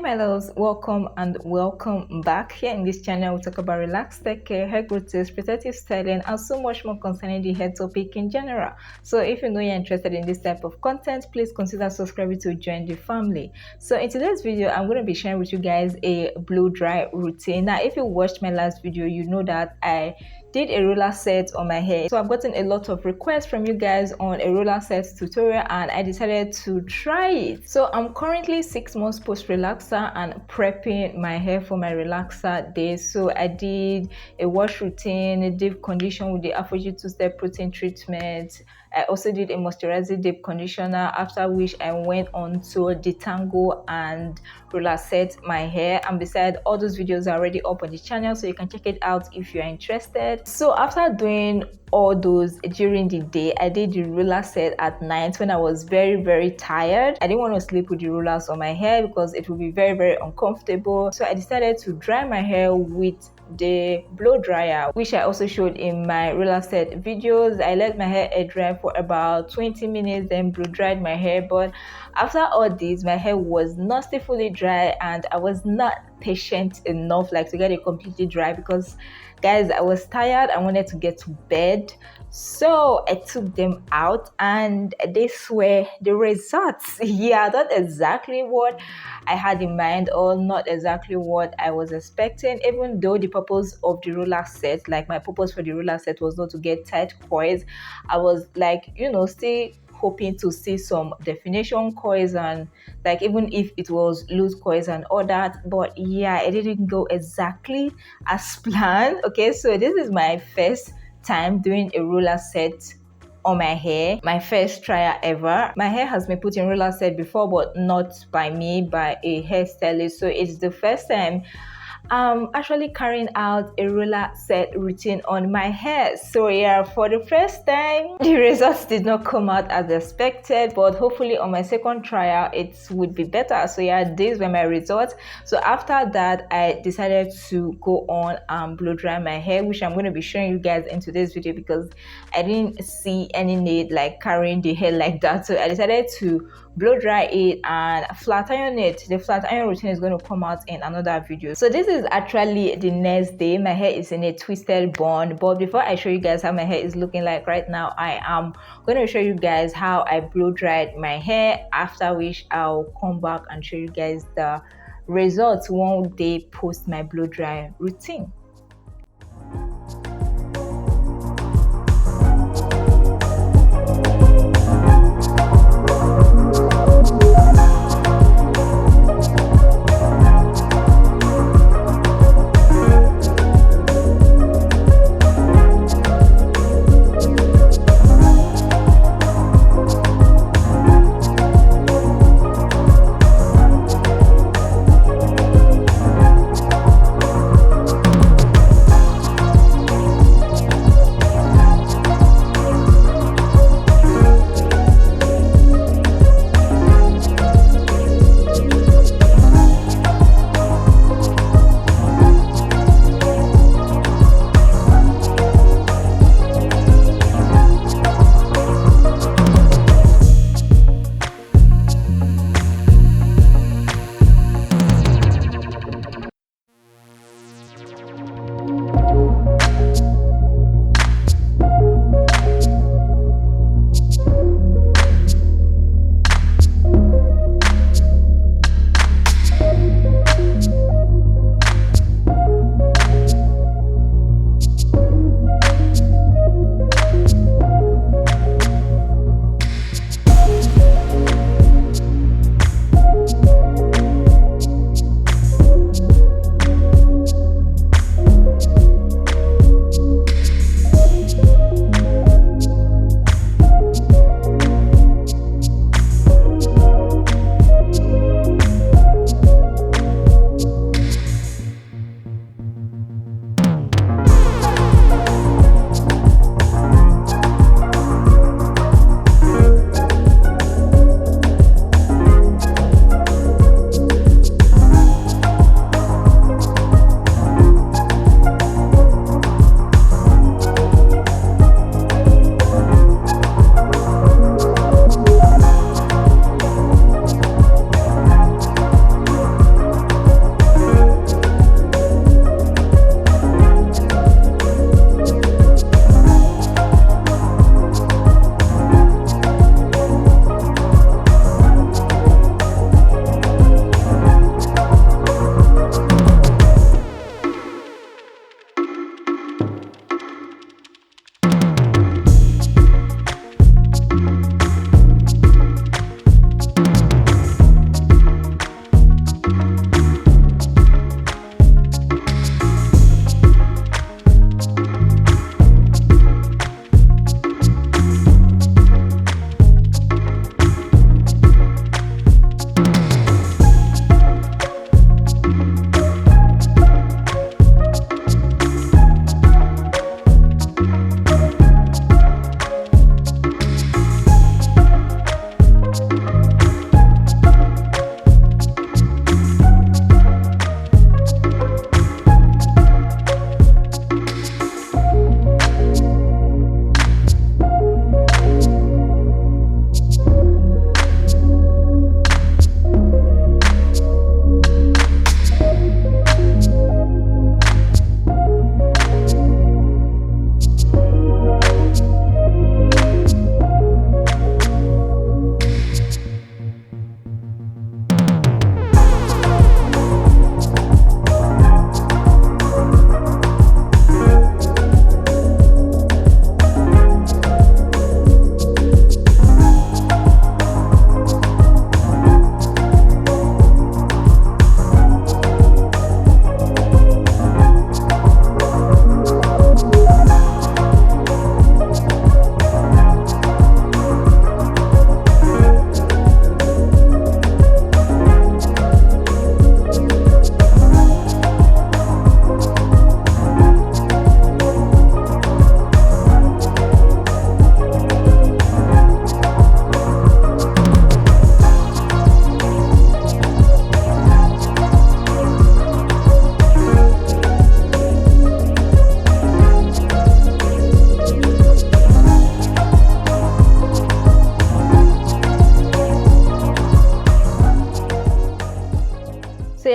My loves, welcome and welcome back. Here in this channel we talk about relaxed hair care, hair growth tips, protective styling, and so much more concerning the hair topic in general. So if you know you're interested in this type of content, please consider subscribing to join the family. So in today's video I'm going to be sharing with you guys a blow dry routine. Now if you watched my last video, you know that I did a roller set on my hair. So I've gotten a lot of requests from you guys on a roller set tutorial, and I decided to try it. So I'm currently 6 months post relaxer and prepping my hair for my relaxer days. So I did a wash routine, a deep condition with the Afroji 2-step protein treatment. I also did a moisturizing deep conditioner, after which I went on to detangle and roller set my hair. And besides, all those videos are already up on the channel, so you can check it out if you're interested. So after doing all those during the day, I did the roller set at night when I was very tired. I didn't want to sleep with the rollers on my hair because it would be very uncomfortable. So I decided to dry my hair with the blow dryer, which I also showed in my roller set videos. I let my hair air dry for about 20 minutes, then blow dried my hair. But after all this, my hair was not still fully dry, and I was not patient enough like to get it completely dry because guys, I was tired. I wanted to get to bed. So I took them out and they were the results. Yeah, not exactly what I had in mind, or not exactly what I was expecting, even though the purpose of the roller set, like my purpose for the roller set was not to get tight coils. I was like, you know, still hoping to see some definition coils, and like even if it was loose coils and all that. But yeah, it didn't go exactly as planned. Okay, so this is my first time doing a roller set on my hair, my first trial ever. My hair has been put in roller set before, but not by me, by a hairstylist. So it's the first time I'm actually carrying out a roller set routine on my hair. So yeah, for the first time the results did not come out as expected, but hopefully on my second trial it would be better. So yeah, these were my results. So after that, I decided to go on and blow dry my hair, which I'm going to be showing you guys in today's video because I didn't see any need like carrying the hair like that. So I decided to blow dry it and flat iron it. The flat iron routine is going to come out in another video. So this is actually the next day. My hair is in a twisted bun, but before I show you guys how my hair is looking like right now, I am going to show you guys how I blow dried my hair, after which I'll come back and show you guys the results 1 day post my blow dry routine.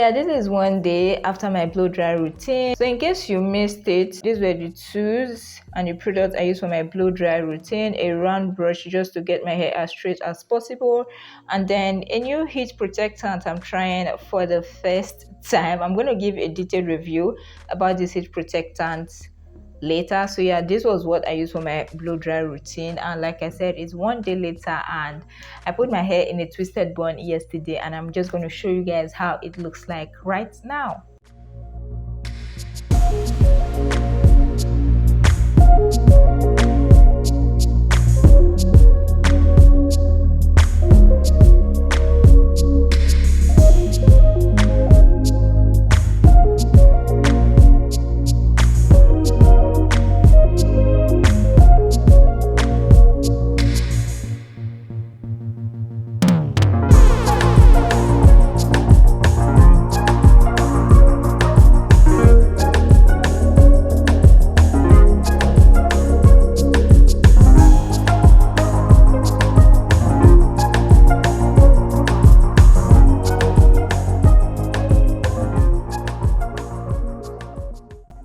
yeah, this is one day after my blow dry routine. So in case you missed it, these were the tools and the products I use for my blow dry routine. A round brush just to get my hair as straight as possible, and then a new heat protectant I'm trying for the first time. I'm going to give a detailed review about this heat protectant later. So yeah, this was what I use for my blow dry routine, and like I said, it's one day later and I put my hair in a twisted bun yesterday, and I'm just going to show you guys how it looks like right now.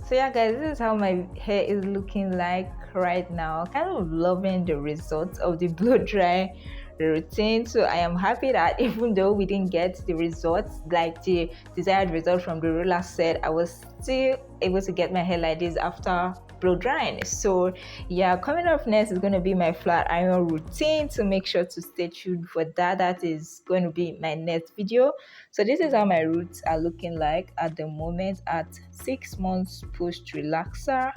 So yeah guys, this is how my hair is looking like right now. Kind of loving the results of the blow dry routine. So I am happy that even though we didn't get the results, like the desired result from the roller set, I was still able to get my hair like this after blow drying. So yeah, coming up next is going to be my flat iron routine, so make sure to stay tuned for that. That is going to be my next video. So this is how my roots are looking like at the moment at 6 months post relaxer.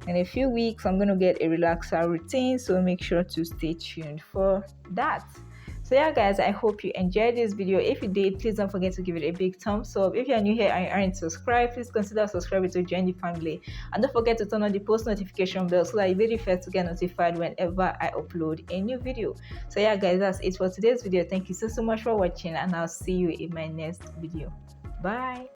In a few weeks I'm going to get a relaxer routine, so make sure to stay tuned for that. So yeah guys, I hope you enjoyed this video. If you did, please don't forget to give it a big thumbs up. If you're new here and you aren't subscribed, please consider subscribing to join the family, and don't forget to turn on the post notification bell so that you'll be the first to get notified whenever I upload a new video. So yeah guys, that's it for today's video. Thank you so much for watching, and I'll see you in my next video. Bye.